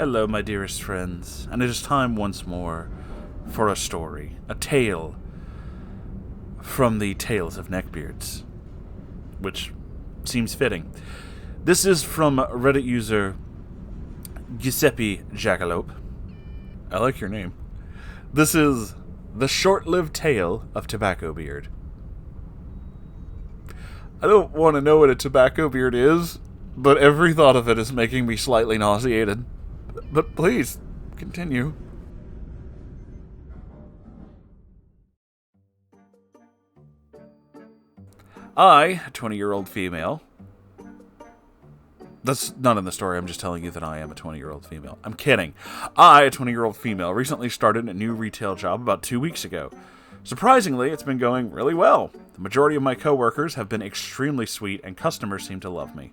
Hello, my dearest friends, and it is time once more for a story, a tale from the Tales of Neckbeards, which seems fitting. This is from Reddit user Giuseppe Jackalope. I like your name. This is The Short-Lived Tale of Tobacco Beard. I don't want to know what a tobacco beard is, but every thought of it is making me slightly nauseated. But please, continue. I, a 20-year-old female... That's not in the story, I'm just telling you that I am a 20-year-old female. I'm kidding. I, a 20-year-old female, recently started a new retail job about 2 weeks ago. Surprisingly, it's been going really well. The majority of my coworkers have been extremely sweet, and customers seem to love me.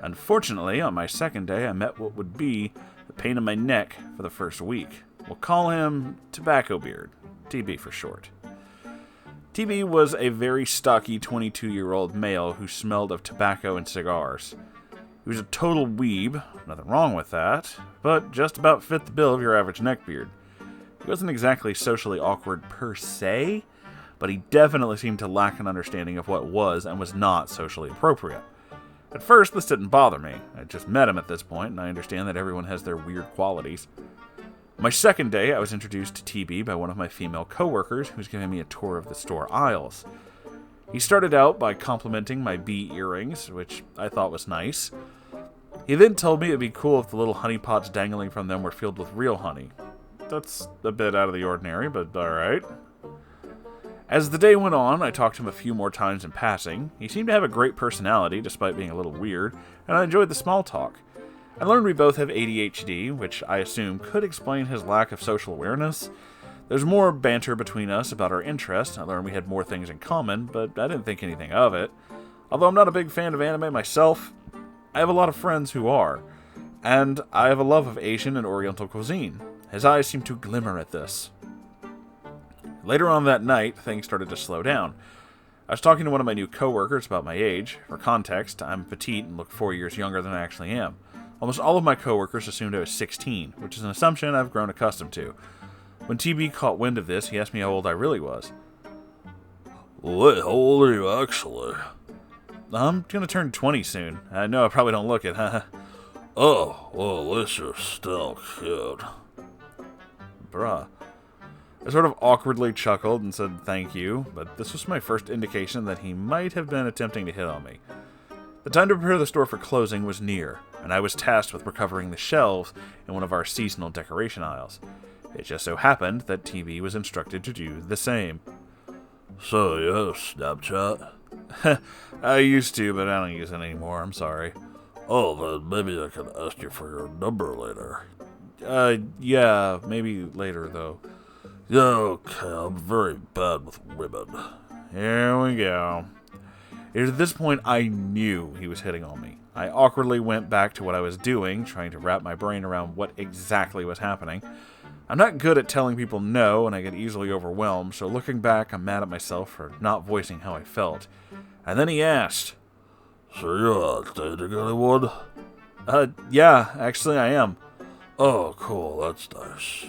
Unfortunately, on my second day, I met what would be the pain in my neck for the first week. We'll call him Tobacco Beard, TB for short. TB was a very stocky 22-year-old male who smelled of tobacco and cigars. He was a total weeb, nothing wrong with that, but just about fit the bill of your average neckbeard. He wasn't exactly socially awkward per se, but he definitely seemed to lack an understanding of what was and was not socially appropriate. At first, this didn't bother me. I just met him at this point, and I understand that everyone has their weird qualities. My second day, I was introduced to TB by one of my female coworkers who was giving me a tour of the store aisles. He started out by complimenting my bee earrings, which I thought was nice. He then told me it'd be cool if the little honey pots dangling from them were filled with real honey. That's a bit out of the ordinary, but alright. As the day went on, I talked to him a few more times in passing. He seemed to have a great personality, despite being a little weird, and I enjoyed the small talk. I learned we both have ADHD, which I assume could explain his lack of social awareness. There's more banter between us about our interests. I learned we had more things in common, but I didn't think anything of it. Although I'm not a big fan of anime myself, I have a lot of friends who are, and I have a love of Asian and Oriental cuisine. His eyes seemed to glimmer at this. Later on that night, things started to slow down. I was talking to one of my new coworkers about my age. For context, I'm petite and look 4 years younger than I actually am. Almost all of my coworkers assumed I was 16, which is an assumption I've grown accustomed to. When TB caught wind of this, he asked me how old I really was. Wait, how old are you actually? I'm gonna turn 20 soon. I know I probably don't look it, huh? Oh, well, at least you're still cute. Bruh. I sort of awkwardly chuckled and said thank you, but this was my first indication that he might have been attempting to hit on me. The time to prepare the store for closing was near, and I was tasked with recovering the shelves in one of our seasonal decoration aisles. It just so happened that TB was instructed to do the same. So, you have Snapchat? I used to, but I don't use it anymore, I'm sorry. Oh, then maybe I can ask you for your number later. Yeah, maybe later, though. Yeah, okay, I'm very bad with women. Here we go. At this point, I knew he was hitting on me. I awkwardly went back to what I was doing, trying to wrap my brain around what exactly was happening. I'm not good at telling people no, and I get easily overwhelmed, so looking back, I'm mad at myself for not voicing how I felt. And then he asked, So you're not dating anyone? Yeah, actually I am. Oh, cool, that's nice.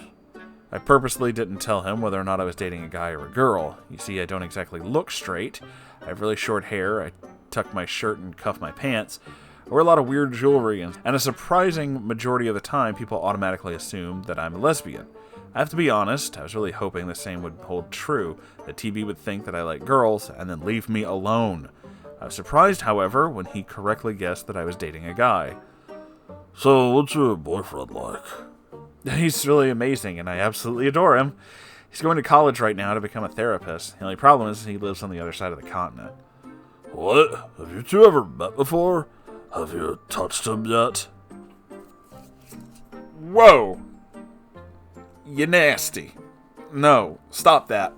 I purposely didn't tell him whether or not I was dating a guy or a girl. You see, I don't exactly look straight. I have really short hair, I tuck my shirt and cuff my pants. I wear a lot of weird jewelry, and a surprising majority of the time, people automatically assume that I'm a lesbian. I have to be honest, I was really hoping the same would hold true, that TB would think that I like girls, and then leave me alone. I was surprised, however, when he correctly guessed that I was dating a guy. So, what's your boyfriend like? He's really amazing, and I absolutely adore him. He's going to college right now to become a therapist. The only problem is he lives on the other side of the continent. What? Have you two ever met before? Have you touched him yet? Whoa! You nasty. No, stop that.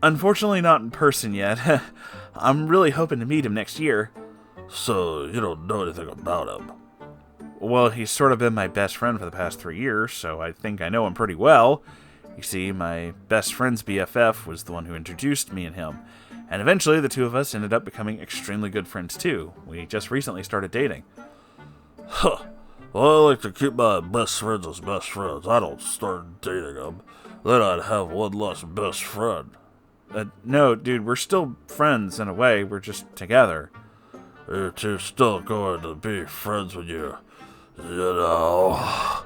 Unfortunately not in person yet. I'm really hoping to meet him next year. So, you don't know anything about him? Well, he's sort of been my best friend for the past 3 years, so I think I know him pretty well. You see, my best friend's BFF was the one who introduced me and him, and eventually the two of us ended up becoming extremely good friends too. We just recently started dating. Huh. Well, I like to keep my best friends as best friends. I don't start dating them. Then I'd have one less best friend. No, dude, we're still friends in a way. We're just together. You're two still going to be friends when you know.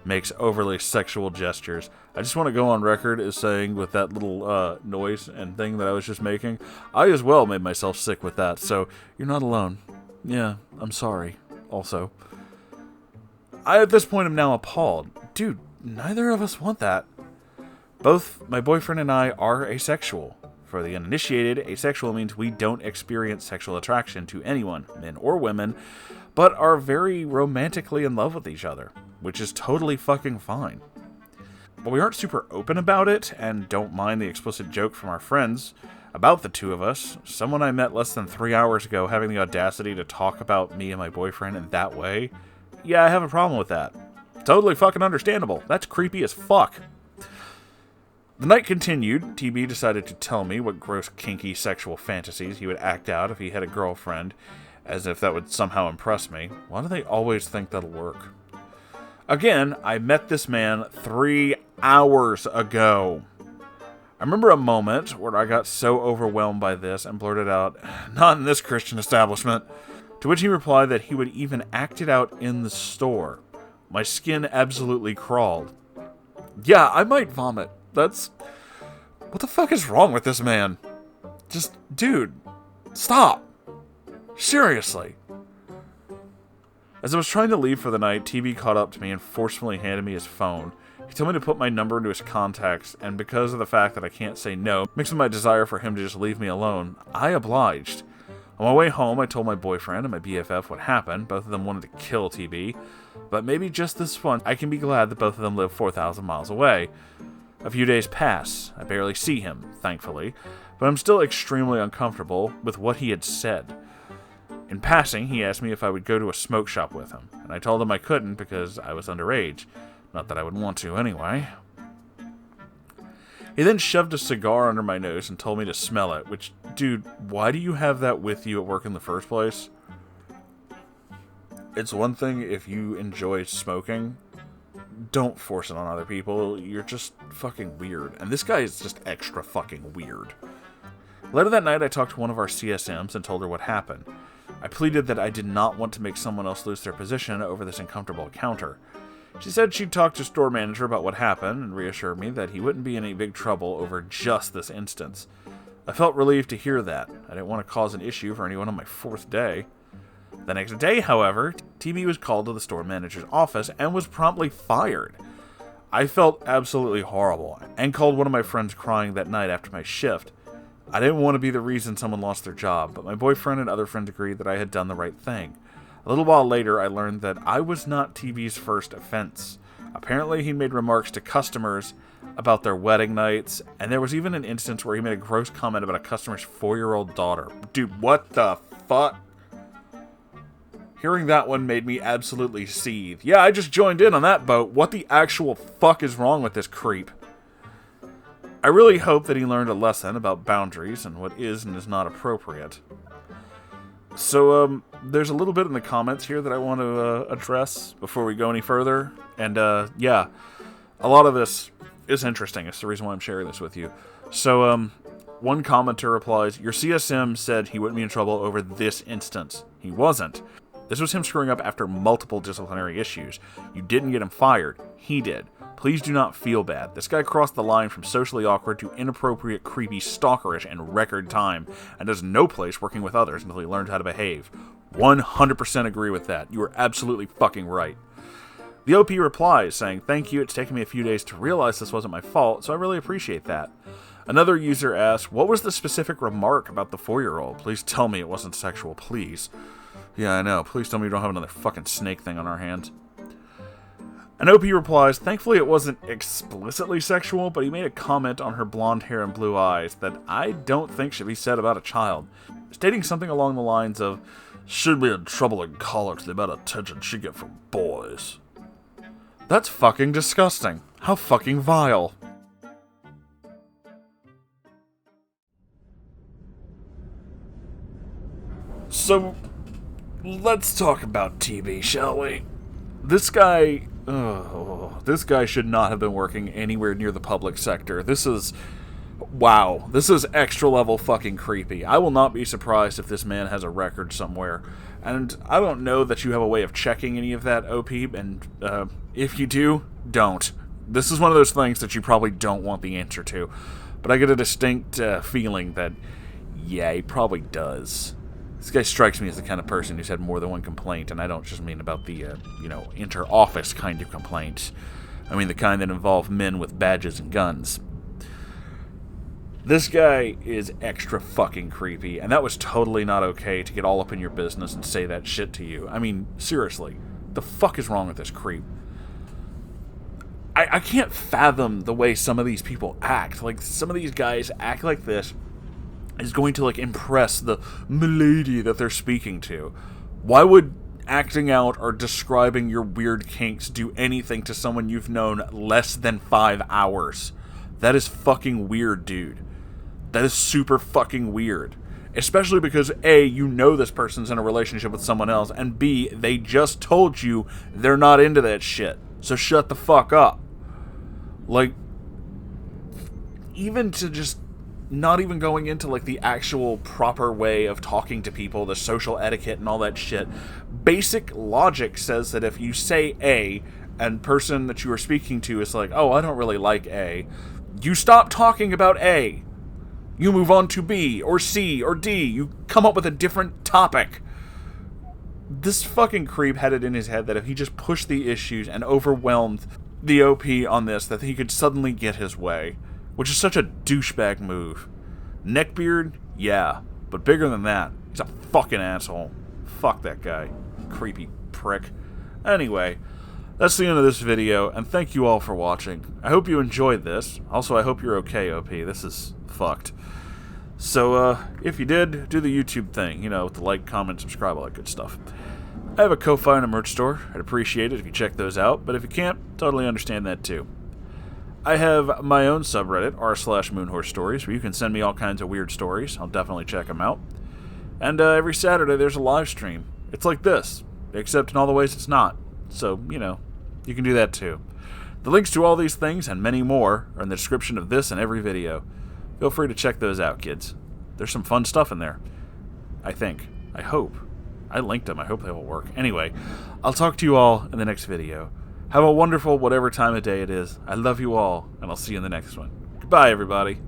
Makes overly sexual gestures. I just want to go on record as saying with that little noise and thing that I was just making, I as well made myself sick with that, so you're not alone. Yeah, I'm sorry. Also, I at this point am now appalled. Dude, neither of us want that. Both my boyfriend and I are asexual. For the uninitiated, asexual means we don't experience sexual attraction to anyone, men or women, but are very romantically in love with each other, which is totally fucking fine. But we aren't super open about it, and don't mind the explicit joke from our friends about the two of us. Someone I met less than 3 hours ago having the audacity to talk about me and my boyfriend in that way. Yeah, I have a problem with that. Totally fucking understandable. That's creepy as fuck. The night continued. TB decided to tell me what gross, kinky sexual fantasies he would act out if he had a girlfriend, as if that would somehow impress me. Why do they always think that'll work? Again, I met this man 3 hours ago. I remember a moment where I got so overwhelmed by this and blurted out, "Not in this Christian establishment," to which he replied that he would even act it out in the store. My skin absolutely crawled. Yeah, I might vomit. What the fuck is wrong with this man? Just, dude, stop. Seriously. As I was trying to leave for the night, TB caught up to me and forcefully handed me his phone. He told me to put my number into his contacts, and because of the fact that I can't say no, mixed with my desire for him to just leave me alone, I obliged. On my way home, I told my boyfriend and my BFF what happened. Both of them wanted to kill TB, but maybe just this once, I can be glad that both of them live 4,000 miles away. A few days pass. I barely see him, thankfully, but I'm still extremely uncomfortable with what he had said. In passing, he asked me if I would go to a smoke shop with him, and I told him I couldn't because I was underage. Not that I would want to anyway. He then shoved a cigar under my nose and told me to smell it, which, dude, why do you have that with you at work in the first place? It's one thing if you enjoy smoking. Don't force it on other people. You're just fucking weird. And this guy is just extra fucking weird. Later that night, I talked to one of our CSMs and told her what happened. I pleaded that I did not want to make someone else lose their position over this uncomfortable encounter. She said she'd talk to store manager about what happened and reassured me that he wouldn't be in any big trouble over just this instance. I felt relieved to hear that. I didn't want to cause an issue for anyone on my 4th day. The next day, however, TB was called to the store manager's office and was promptly fired. I felt absolutely horrible and called one of my friends crying that night after my shift. I didn't want to be the reason someone lost their job, but my boyfriend and other friends agreed that I had done the right thing. A little while later, I learned that I was not TB's first offense. Apparently, he made remarks to customers about their wedding nights, and there was even an instance where he made a gross comment about a customer's 4-year-old daughter. Dude, what the fuck? Hearing that one made me absolutely seethe. Yeah, I just joined in on that boat. What the actual fuck is wrong with this creep? I really hope that he learned a lesson about boundaries and what is and is not appropriate. So, there's a little bit in the comments here that I want to address before we go any further. And, yeah, a lot of this is interesting. It's the reason why I'm sharing this with you. So, one commenter replies, "Your CSM said he wouldn't be in trouble over this instance. He wasn't. This was him screwing up after multiple disciplinary issues. You didn't get him fired. He did. Please do not feel bad. This guy crossed the line from socially awkward to inappropriate, creepy, stalkerish in record time, and has no place working with others until he learned how to behave." 100% agree with that. You are absolutely fucking right. The OP replies, saying, "Thank you, it's taken me a few days to realize this wasn't my fault, so I really appreciate that." Another user asks, "What was the specific remark about the 4-year-old? Please tell me it wasn't sexual, please." Yeah, I know. Please tell me we don't have another fucking snake thing on our hands. An OP replies, "Thankfully it wasn't explicitly sexual, but he made a comment on her blonde hair and blue eyes that I don't think should be said about a child, stating something along the lines of, she'd be in trouble in college the amount of attention she'd get from boys." That's fucking disgusting. How fucking vile. So, let's talk about TV, shall we? This guy should not have been working anywhere near the public sector. This is extra level fucking creepy. I will not be surprised if this man has a record somewhere. And I don't know that you have a way of checking any of that, OP, and if you do, don't. This is one of those things that you probably don't want the answer to. But I get a distinct feeling that, yeah, he probably does. This guy strikes me as the kind of person who's had more than one complaint, and I don't just mean about the, inter-office kind of complaints. I mean the kind that involve men with badges and guns. This guy is extra fucking creepy, and that was totally not okay to get all up in your business and say that shit to you. I mean, seriously, the fuck is wrong with this creep? I can't fathom the way some of these people act. Like, some of these guys act like this is going to, like, impress the milady that they're speaking to. Why would acting out or describing your weird kinks do anything to someone you've known less than 5 hours? That is fucking weird, dude. That is super fucking weird. Especially because, A, you know this person's in a relationship with someone else, and B, they just told you they're not into that shit. So shut the fuck up. Like, even to just not even going into, like, the actual proper way of talking to people, the social etiquette and all that shit. Basic logic says that if you say A, and person that you are speaking to is like, oh, I don't really like A, you stop talking about A. You move on to B, or C, or D. You come up with a different topic. This fucking creep had it in his head that if he just pushed the issues and overwhelmed the OP on this, that he could suddenly get his way. Which is such a douchebag move. Neckbeard? Yeah. But bigger than that, he's a fucking asshole. Fuck that guy. Creepy prick. Anyway, that's the end of this video, and thank you all for watching. I hope you enjoyed this. Also, I hope you're okay, OP. This is fucked. So, if you did, do the YouTube thing. With the like, comment, subscribe, all that good stuff. I have a Ko-Fi and a merch store. I'd appreciate it if you check those out, but if you can't, totally understand that too. I have my own subreddit, r/Moonhorse Stories, where you can send me all kinds of weird stories. I'll definitely check them out. And every Saturday there's a live stream. It's like this, except in all the ways it's not. So, you can do that too. The links to all these things and many more are in the description of this and every video. Feel free to check those out, kids. There's some fun stuff in there. I think. I hope. I linked them. I hope they will work. Anyway, I'll talk to you all in the next video. Have a wonderful whatever time of day it is. I love you all, and I'll see you in the next one. Goodbye, everybody.